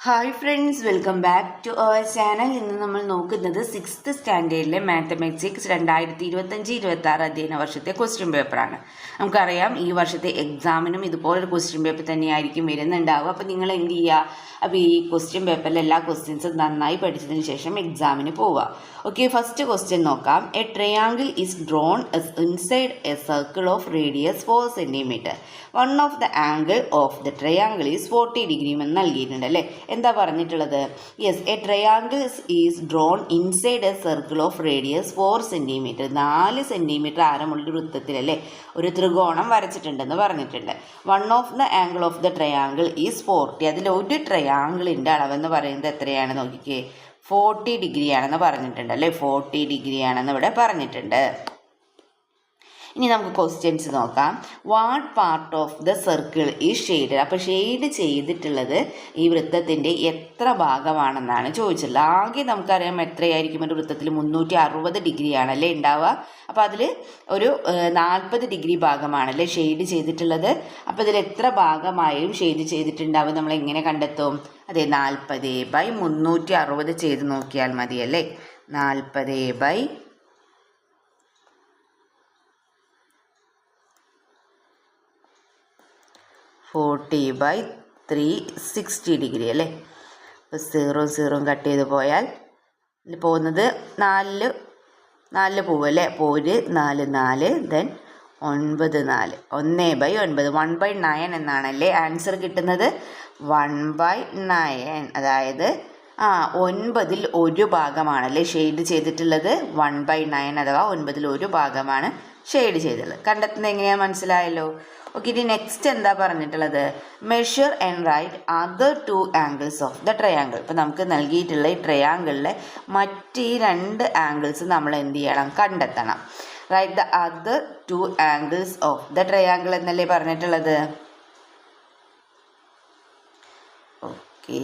Hi friends, welcome back to our channel. ഇന്ന് നമ്മൾ നോക്കുന്നത് 6th സ്റ്റാൻഡേർഡിലെ മാത്തമാറ്റിക്സ് 2025-26 അധ്യയന വർഷത്തെ ക്വസ്റ്റ്യൻ പേപ്പറാണ്. നമുക്കറിയാം ഈ വർഷത്തെ എക്സാമിനും ഇതുപോലൊരു ക്വസ്റ്റ്യൻ പേപ്പർ തന്നെയായിരിക്കും വരുന്നുണ്ടാവുക. അപ്പോൾ നിങ്ങൾ എന്ത് ചെയ്യുക? അപ്പോൾ ഈ ക്വസ്റ്റ്യൻ പേപ്പറിൽ എല്ലാ ക്വസ്റ്റ്യൻസും നന്നായി പഠിച്ചതിന് ശേഷം എക്സാമിന് പോവുക. ഓക്കെ, ഫസ്റ്റ് ക്വസ്റ്റ്യൻ നോക്കാം. A triangle is drawn inside A circle of radius 4 cm. One of the angle of the triangle is 40 degree എന്ന് നൽകിയിട്ടുണ്ട് അല്ലേ? എന്താ പറഞ്ഞിട്ടുള്ളത്? Yes, A triangle is drawn inside A circle of radius 4 cm. 4 cm ആരമുള്ള വൃത്തത്തിൽ അല്ലേ ഒരു ത്രികോണം വരച്ചിട്ടുണ്ടെന്ന് പറഞ്ഞിട്ടുണ്ട്. One of the angle of the triangle is 40. അതിൽ ഒരു ട്രയാങ്കിളിൻ്റെ അളവെന്ന് പറയുന്നത് എത്രയാണ് നോക്കിക്കേ, 40 degree ആണെന്ന് പറഞ്ഞിട്ടുണ്ട് അല്ലേ. 40 degree ആണെന്ന് ഇവിടെ പറഞ്ഞിട്ടുണ്ട്. ഇനി നമുക്ക് ക്വസ്റ്റ്യൻസ് നോക്കാം. What part of the circle is shade? അപ്പോൾ ഷെയ്ഡ് ചെയ്തിട്ടുള്ളത് ഈ വൃത്തത്തിൻ്റെ എത്ര ഭാഗമാണെന്നാണ് ചോദിച്ചിട്ടുള്ളത്. ആകെ നമുക്കറിയാം എത്രയായിരിക്കും ഒരു വൃത്തത്തിൽ 360 degree ആണല്ലേ ഉണ്ടാവുക. അപ്പോൾ അതിൽ ഒരു 40 degree ഭാഗമാണല്ലേ ഷെയ്ഡ് ചെയ്തിട്ടുള്ളത്. അപ്പോൾ ഇതിൽ എത്ര ഭാഗമായും ഷെയ്ഡ് ചെയ്തിട്ടുണ്ടാവും നമ്മൾ എങ്ങനെ കണ്ടെത്തും? അതെ, 40/360 ചെയ്ത് നോക്കിയാൽ മതിയല്ലേ. 40/360 degree അല്ലേ. അപ്പോൾ 0 കട്ട് ചെയ്ത് പോയാൽ പോകുന്നത് 4 പോവല്ലേ. അപ്പോൾ 4 ദെൻ 9 1/9 1/9 എന്നാണല്ലേ ആൻസർ കിട്ടുന്നത്. 1/9 അതായത് 9ൽ 1 ഭാഗമാണല്ലേ ഷെയ്ഡ് ചെയ്തിട്ടുള്ളത്. 1/9 അഥവാ 9ൽ 1 ഭാഗമാണ് ഷെയ്ഡ് ചെയ്തിട്ടുള്ളത്. കണ്ടെത്തുന്നത് എങ്ങനെയാണ് മനസ്സിലായല്ലോ. ഓക്കെ, ഇനി നെക്സ്റ്റ് എന്താ പറഞ്ഞിട്ടുള്ളത്? Measure and right other 2 angles of the triangle. ഇപ്പോൾ നമുക്ക് നൽകിയിട്ടുള്ള ഈ ട്രയാങ്കിളിലെ മറ്റ് 2 angles നമ്മൾ എന്ത് ചെയ്യണം? കണ്ടെത്തണം. Write the other 2 angles of the triangle എന്നല്ലേ പറഞ്ഞിട്ടുള്ളത്. ഓക്കെ,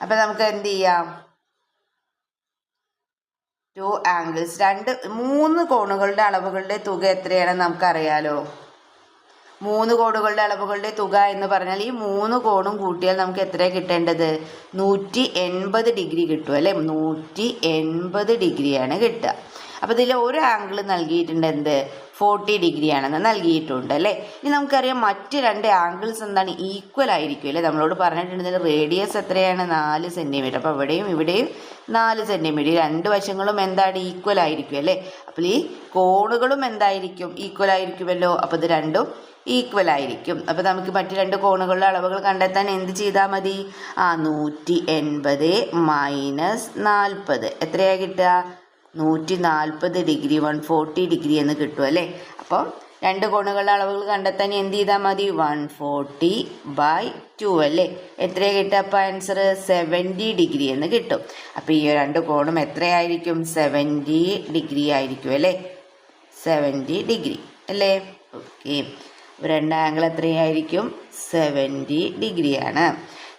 അപ്പം നമുക്ക് എന്ത് ചെയ്യാം? 2 angles 3 കോണുകളുടെ അളവുകളുടെ തുക എത്രയാണെന്ന് നമുക്കറിയാലോ. 3 കോണുകളുടെ അളവുകളുടെ തുക എന്ന് പറഞ്ഞാൽ ഈ 3 കോണും കൂട്ടിയാൽ നമുക്ക് എത്രയാണ് കിട്ടേണ്ടത്? 180 degree കിട്ടും അല്ലേ. 180 degree ആണ് കിട്ടുക. അപ്പോൾ ഇതിൽ ഒരു ആംഗിൾ നൽകിയിട്ടുണ്ട്, എന്ത്? 40 degree ആണെന്ന് നൽകിയിട്ടുണ്ട് അല്ലേ. ഇനി നമുക്കറിയാം മറ്റ് 2 ആംഗിൾസ് എന്താണ്? ഈക്വൽ ആയിരിക്കും അല്ലേ. നമ്മളോട് പറഞ്ഞിട്ടുണ്ട് റേഡിയസ് എത്രയാണ്? 4 cm. അപ്പോൾ ഇവിടെയും 4 cm. 2 വശങ്ങളും എന്താണ്? ഈക്വൽ ആയിരിക്കും അല്ലേ. അപ്പോൾ ഈ കോണുകളും എന്തായിരിക്കും? ഈക്വൽ ആയിരിക്കുമല്ലോ. അപ്പോൾ ഇത് രണ്ടും ഈക്വൽ ആയിരിക്കും. അപ്പോൾ നമുക്ക് മറ്റ് 2 കോണുകളുടെ അളവുകൾ കണ്ടെത്താൻ എന്ത് ചെയ്താൽ മതി? 180 മൈനസ് 40 എത്രയാണ് കിട്ടുക? 140 degree 140 degree എന്ന് കിട്ടും അല്ലേ. അപ്പോൾ 2 കോണുകളുടെ അളവുകൾ കണ്ടെത്താൻ എന്ത് ചെയ്താൽ മതി? 140/2 അല്ലേ. എത്രയാണ് കിട്ടുക? അപ്പോൾ ആൻസർ 70 degree എന്ന് കിട്ടും. അപ്പോൾ ഈ 2 കോണും എത്രയായിരിക്കും? 70 degree ആയിരിക്കും അല്ലേ. 70 degree അല്ലേ. ഓക്കെ, 2 ആംഗിൾ എത്രയായിരിക്കും? 70 degree ആണ്.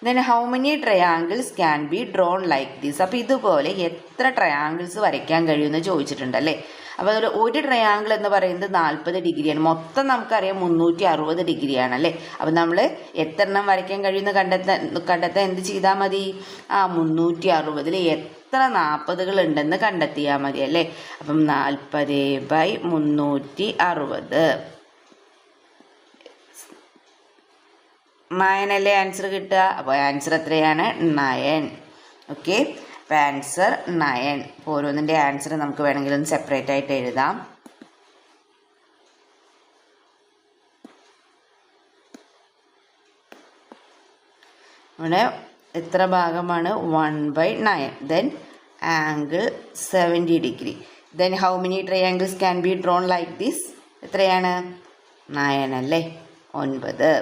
Then how many triangles can be drawn like this? അപ്പോൾ ഇതുപോലെ എത്ര ട്രയാങ്കിൾസ് വരയ്ക്കാൻ കഴിയുമെന്ന് ചോദിച്ചിട്ടുണ്ടല്ലേ. അപ്പോൾ അതിൽ ഒരു ട്രയാങ്കിൾ എന്ന് പറയുന്നത് 40 degree ആണ്. മൊത്തം നമുക്കറിയാം 360 degree ആണല്ലേ. അപ്പോൾ നമ്മൾ എത്ര എണ്ണം വരയ്ക്കാൻ കഴിയുമെന്ന് കണ്ടെത്താൻ എന്ത് ചെയ്താൽ മതി? 360ൽ എത്ര 40കൾ ഉണ്ടെന്ന് കണ്ടെത്തിയാൽ മതി അല്ലേ. അപ്പം 40/360 9 അല്ലേ ആൻസർ കിട്ടുക. അപ്പോൾ ആൻസർ എത്രയാണ്? 9. ഓക്കെ, അപ്പോൾ ആൻസർ 9. അപ്പോൾ ഓരോന്നിൻ്റെ ആൻസർ നമുക്ക് വേണമെങ്കിൽ ഒന്ന് സെപ്പറേറ്റ് ആയിട്ട് എഴുതാം. ഇവിടെ എത്ര ഭാഗമാണ്? 1/9. Then angle 70 degree. Then how many triangles can be drawn like this? എത്രയാണ്? 9 അല്ലേ. 9.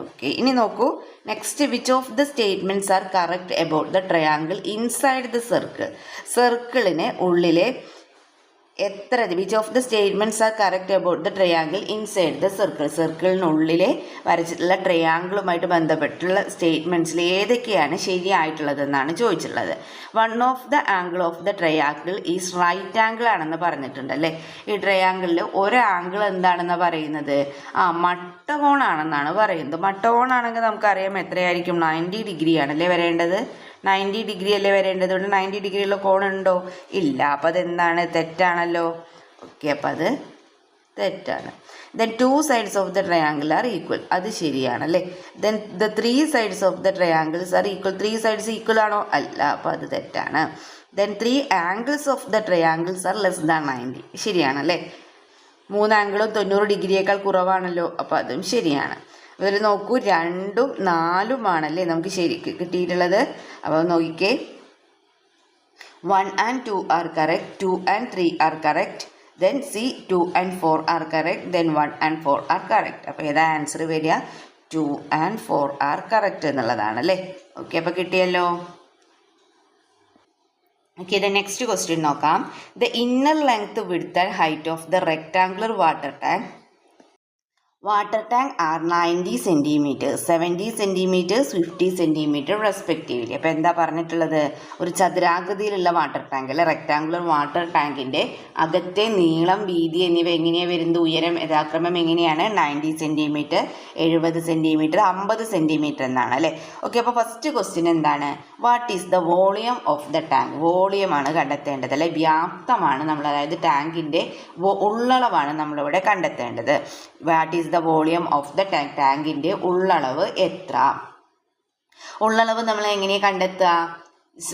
ഓക്കെ, ഇനി നോക്കൂ. Next, which of the statements are correct about the triangle inside the circle? സർക്കിളിന് ഉള്ളിലെ which of the statements are correct about the triangle inside the circle, സർക്കിളിനുള്ളിലെ വരച്ചിട്ടുള്ള ട്രയാങ്കിളുമായിട്ട് ബന്ധപ്പെട്ടുള്ള സ്റ്റേറ്റ്മെൻറ്റ്സിൽ ഏതൊക്കെയാണ് ശരിയായിട്ടുള്ളതെന്നാണ് ചോദിച്ചിട്ടുള്ളത്. One of the angle of the triangle is right angle ആണെന്ന് പറഞ്ഞിട്ടുണ്ട് അല്ലേ. ഈ ട്രയാങ്കിളിൽ ഒരു ആംഗിൾ എന്താണെന്ന് പറയുന്നത് മട്ടകോണാണെന്നാണ് പറയുന്നത്. മട്ടകോണാണെങ്കിൽ നമുക്കറിയാം എത്രയായിരിക്കും, 90 ഡിഗ്രി ആണല്ലേ വരേണ്ടത്. 90 ഡിഗ്രി അല്ലേ വരേണ്ടത്. ഇവിടെ 90 ഡിഗ്രിയുള്ള കോണുണ്ടോ? ഇല്ല. അപ്പം അതെന്താണ്? തെറ്റാണല്ലോ. ഓക്കെ, അപ്പം അത് തെറ്റാണ്. Then 2 sides of the triangle are equal, അത് ശരിയാണല്ലേ. Then the 3 sides of the triangles are equal, 3 sides equal ആണോ? അല്ല, അപ്പം അത് തെറ്റാണ്. Then 3 angles of the triangles are less than 90, ശരിയാണല്ലേ. 3 ആംഗിളും 90 ഡിഗ്രിയേക്കാൾ കുറവാണല്ലോ, അപ്പോൾ അതും ശരിയാണ്. അതിൽ നോക്കൂ, 2ഉം 4ഉമാണല്ലേ നമുക്ക് ശരി കിട്ടിയിട്ടുള്ളത്. അപ്പോൾ നോക്കിക്കേ, 1 and 2 are correct, 2 and 3 are correct, then C 2 and 4 are correct, then 1 and 4 are correct. അപ്പോൾ ഏതാ ആൻസർ വരിക? 2 and 4 are correct എന്നുള്ളതാണല്ലേ. ഓക്കെ, അപ്പോൾ കിട്ടിയല്ലോ. ഓക്കെ, ദ നെക്സ്റ്റ് ക്വസ്റ്റ്യൻ നോക്കാം. The inner length, width and height of the rectangular water tank are 90 centimeters, 70 centimeters, 50 centimeters respectively. അപ്പോൾ എന്താ പറഞ്ഞിട്ടുള്ളത്? ഒരു ചതുരാകൃതിയിലുള്ള വാട്ടർ ടാങ്ക് അല്ലെ, റെക്ടാങ്കുലർ വാട്ടർ ടാങ്കിൻ്റെ അകത്തെ നീളം, വീതി എന്നിവ എങ്ങനെയാണ് വരുന്നത്? ഉയരം യഥാക്രമം എങ്ങനെയാണ്? 90 centimeter, 70 centimeter, 50 centimeter എന്നാണ് അല്ലേ. ഓക്കെ, അപ്പോൾ ഫസ്റ്റ് ക്വസ്റ്റ്യൻ എന്താണ്? What is the volume of the tank? വോളിയമാണ് കണ്ടെത്തേണ്ടത് അല്ലെ, വ്യാപ്തമാണ് നമ്മൾ, അതായത് ടാങ്കിൻ്റെ ഉള്ളളവാണ് നമ്മളിവിടെ കണ്ടെത്തേണ്ടത്. What is the volume of the tank? ടാങ്കിൻ്റെ ഉള്ളളവ് എത്ര? ഉള്ളളവ് നമ്മൾ എങ്ങനെയാണ് കണ്ടെത്തുക?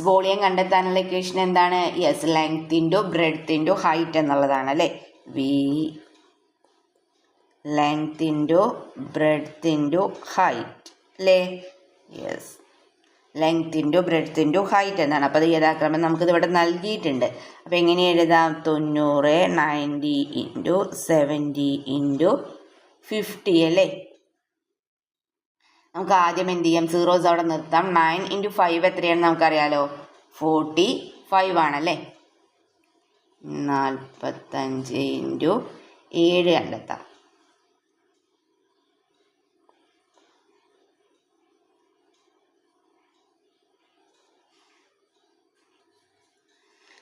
വോളിയം കണ്ടെത്താനുള്ള ഇക്വേഷൻ എന്താണ്? Yes, length into breadth into height എന്നുള്ളതാണ് അല്ലേ. V length into breadth into height അല്ലേ. Yes, length into breadth into height എന്നാണ്. അപ്പോൾ അത് യഥാക്രമം നമുക്കിത് ഇവിടെ നൽകിയിട്ടുണ്ട്. അപ്പോൾ എങ്ങനെ എഴുതാം? 90 90 ഇൻറ്റു 70 ഇൻറ്റു 50 അല്ലേ. നമുക്ക് ആദ്യം എന്ത് ചെയ്യാം? സീറോസ് അവിടെ നിർത്താം. 9 ഇൻറ്റു 5 എത്രയാണെന്ന് നമുക്കറിയാലോ, 45 ആണല്ലേ. 45 ഇൻറ്റു 7 കണ്ടെത്താം.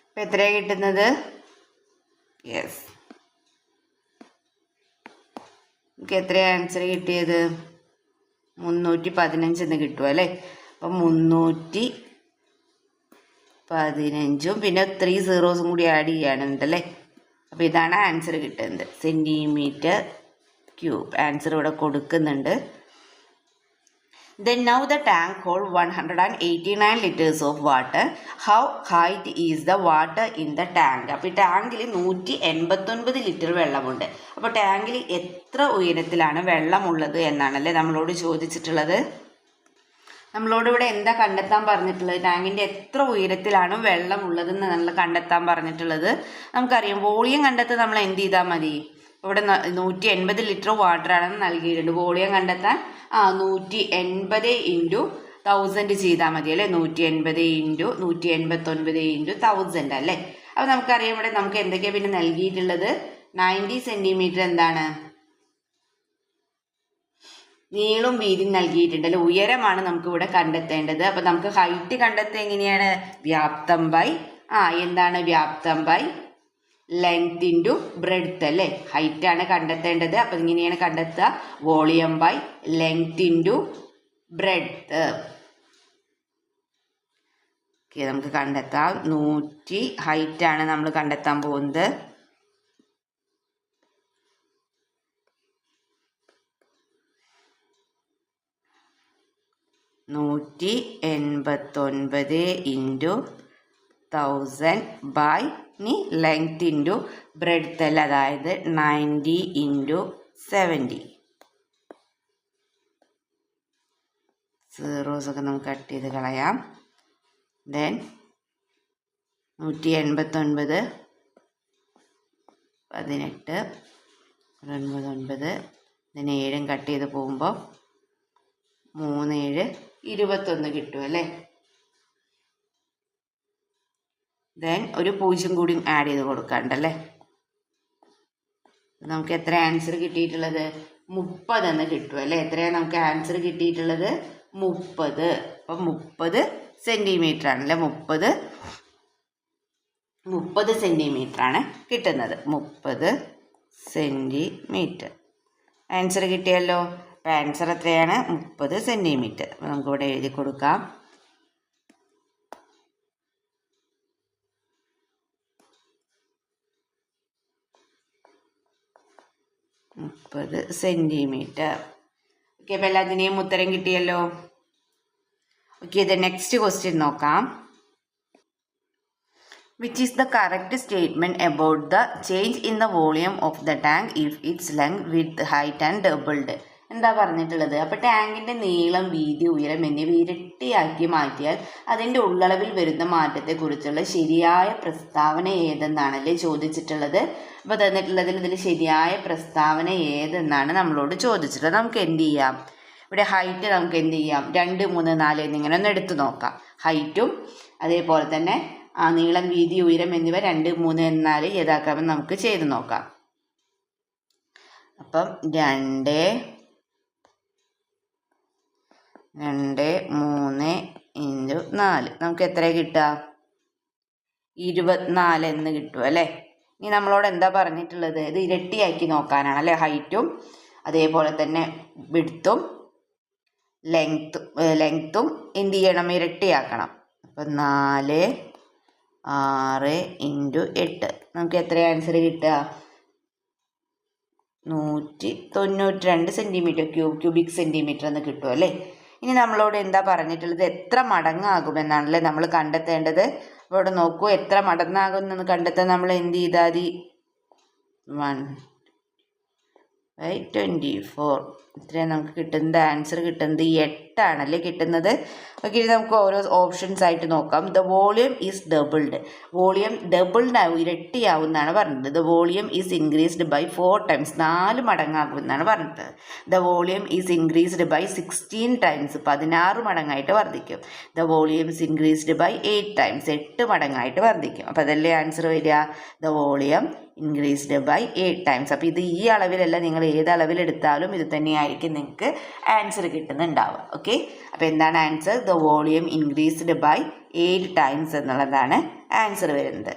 ഇപ്പം എത്രയാണ് കിട്ടുന്നത്? യെസ്, നമുക്ക് എത്രയാണ് ആൻസർ കിട്ടിയത്? 315 എന്ന് കിട്ടും അല്ലേ. അപ്പം 315 പിന്നെ 3 സീറോസും കൂടി ആഡ് ചെയ്യാനുണ്ടല്ലേ. അപ്പോൾ ഇതാണ് ആൻസർ കിട്ടുന്നത്, സെൻറ്റിമീറ്റർ ക്യൂബ്. ആൻസർ ഇവിടെ കൊടുക്കുന്നുണ്ട്. Then now the tank hold 189 liters of water. How height is the water in the tank? അപ്പോൾ ഈ ടാങ്കിൽ 189 ലിറ്റർ വെള്ളമുണ്ട്. അപ്പോൾ ടാങ്കിൽ എത്ര ഉയരത്തിലാണ് വെള്ളമുള്ളത് എന്നാണല്ലേ നമ്മളോട് ചോദിച്ചിട്ടുള്ളത്. നമ്മളോട് ഇവിടെ എന്താ കണ്ടെത്താൻ പറഞ്ഞിട്ടുള്ളത്? ടാങ്കിൻ്റെ എത്ര ഉയരത്തിലാണ് വെള്ളമുള്ളതെന്ന് നമ്മൾ കണ്ടെത്താൻ പറഞ്ഞിട്ടുള്ളത്. നമുക്കറിയാം വോളിയം കണ്ടെത്താൻ നമ്മൾ എന്ത് ചെയ്താൽ മതി? ഇവിടെ 180 ലിറ്റർ വാട്ടർ ആണെന്ന് നൽകിയിട്ടുണ്ട്. വോളിയം കണ്ടെത്താൻ 180 ഇൻറ്റു 1000 ചെയ്താൽ മതി അല്ലേ. 180 ഇൻറ്റു 189 ഇൻറ്റു 1000 അല്ലേ. അപ്പോൾ നമുക്കറിയാം ഇവിടെ നമുക്ക് എന്തൊക്കെയാണ് പിന്നെ നൽകിയിട്ടുള്ളത്? 90 സെൻറ്റിമീറ്റർ എന്താണ് നീളും വീതിയും നൽകിയിട്ടുണ്ട് അല്ലെ. ഉയരമാണ് നമുക്ക് ഇവിടെ കണ്ടെത്തേണ്ടത്. അപ്പോൾ നമുക്ക് ഹൈറ്റ് കണ്ടെത്തുക എങ്ങനെയാണ്? വ്യാപ്തം ബൈ എന്താണ് വ്യാപ്തം ബൈ ലെങ്ത് ഇൻറ്റു ബ്രെഡ്ത്ത് അല്ലേ. ഹൈറ്റാണ് കണ്ടെത്തേണ്ടത്. അപ്പം ഇങ്ങനെയാണ് കണ്ടെത്തുക, volume by length into breadth. Okay, നമുക്ക് കണ്ടെത്താം. 100 ഹൈറ്റാണ് നമ്മൾ കണ്ടെത്താൻ പോകുന്നത്. നൂറ്റി 89 into 1000 by length into breadth അല്ല, അതായത് 90 ഇൻറ്റു 70. സീറോസൊക്കെ നമുക്ക് കട്ട് ചെയ്ത് കളയാം. ദെൻ 189 18 99 ഇതിന് 7 കട്ട് ചെയ്ത് പോകുമ്പോൾ 3 7 21 കിട്ടും അല്ലേ. ദെൻ ഒരു 0 കൂടി ആഡ് ചെയ്ത് കൊടുക്കാണ്ടല്ലേ. നമുക്ക് എത്ര ആൻസർ കിട്ടിയിട്ടുള്ളത്? 30 എന്ന് കിട്ടും അല്ലേ? എത്രയാണ് നമുക്ക് ആൻസർ കിട്ടിയിട്ടുള്ളത്? 30. അപ്പം 30 സെൻറ്റിമീറ്റർ ആണല്ലേ? 30 സെൻറ്റിമീറ്റർ ആണ് കിട്ടുന്നത്. 30 സെൻറ്റിമീറ്റർ ആൻസർ കിട്ടിയല്ലോ. അപ്പം ആൻസർ എത്രയാണ്? 30 സെൻറ്റിമീറ്റർ. അപ്പം നമുക്കിവിടെ എഴുതി കൊടുക്കാം. മുപ്പത് സെൻറ്റിമീറ്റർ. ഓക്കെ, അപ്പം എല്ലാത്തിനെയും ഉത്തരം കിട്ടിയല്ലോ. ഓക്കെ, ഇത് നെക്സ്റ്റ് ക്വസ്റ്റ്യൻ നോക്കാം. Which is the correct statement about the change in the volume of the tank if its length, width, height and doubled? എന്താ പറഞ്ഞിട്ടുള്ളത്? അപ്പോൾ ടാങ്കിൻ്റെ നീളം, വീതി, ഉയരം എന്നിവ ഇരട്ടിയാക്കി മാറ്റിയാൽ അതിൻ്റെ ഉള്ളളവിൽ വരുന്ന മാറ്റത്തെക്കുറിച്ചുള്ള ശരിയായ പ്രസ്താവന ഏതെന്നാണല്ലേ ചോദിച്ചിട്ടുള്ളത്. അപ്പോൾ തന്നിട്ടുള്ളതിൽ ഇതിൽ ശരിയായ പ്രസ്താവന ഏതെന്നാണ് നമ്മളോട് ചോദിച്ചിട്ടുള്ളത്. നമുക്ക് എന്ത് ചെയ്യാം? ഇവിടെ ഹൈറ്റ് നമുക്ക് എന്ത് ചെയ്യാം? 2, 3, 4 എന്നിങ്ങനെ ഒന്ന് എടുത്തു നോക്കാം. ഹൈറ്റും അതേപോലെ തന്നെ നീളം, വീതി, ഉയരം എന്നിവ 2, 3, 4 ഏതാക്കാമെന്ന് നമുക്ക് ചെയ്ത് നോക്കാം. അപ്പം 2, 3 × 4 നമുക്ക് എത്ര കിട്ടുക? 24 എന്ന് കിട്ടും അല്ലേ? ഇനി നമ്മളോട് എന്താ പറഞ്ഞിട്ടുള്ളത്? ഇത് ഇരട്ടിയാക്കി നോക്കാനാണ് അല്ലേ? ഹൈറ്റും അതേപോലെ തന്നെ വിഡ്ത്തും ലെങ്ത്തും എന്ത് ചെയ്യണം? ഇരട്ടിയാക്കണം. അപ്പം 4, 6 × 8 നമുക്ക് എത്ര ആൻസർ കിട്ടുക? 192 സെൻറ്റിമീറ്റർ ക്യൂബിക് സെൻറ്റിമീറ്റർ എന്ന് കിട്ടും അല്ലേ? ഇനി നമ്മളോട് എന്താ പറഞ്ഞിട്ടുള്ളത്? എത്ര മടങ്ങാകുമെന്നാണല്ലേ നമ്മൾ കണ്ടെത്തേണ്ടത്. ഇവിടെ നോക്കൂ, എത്ര മടങ്ങാകുമെന്ന് കണ്ടെത്താൻ നമ്മൾ എന്ത് ചെയ്താൽ മതി? 1/24. ഇത്രയും നമുക്ക് കിട്ടുന്നത് ആൻസർ കിട്ടുന്നത് 8 ആണല്ലേ കിട്ടുന്നത്. ഓക്കെ, ഇനി നമുക്ക് ഓരോ ഓപ്ഷൻസ് ആയിട്ട് നോക്കാം. The volume is doubled. Volume doubled ഇരട്ടിയാവുമെന്നാണ് പറഞ്ഞത്. The volume is increased by 4 times. 4 മടങ്ങാകുമെന്നാണ് പറഞ്ഞത്. The volume is increased by 16 times. 16 മടങ്ങായിട്ട് വർദ്ധിക്കും. The volume is increased by 8 times. 8 മടങ്ങായിട്ട് വർദ്ധിക്കും. അപ്പോൾ അതല്ലേ ആൻസർ വരിക? The volume increased by 8 times. അപ്പോൾ ഇത് ഈ അളവിലല്ല, നിങ്ങൾ ഏത് അളവിലെടുത്താലും ഇത് തന്നെയായിരിക്കും നിങ്ങൾക്ക് ആൻസർ കിട്ടുന്നുണ്ടാവുക. ഓക്കെ, അപ്പോൾ എന്താണ് answer? The volume increased by 8 times എന്നുള്ളതാണ് ആൻസർ വരുന്നത്.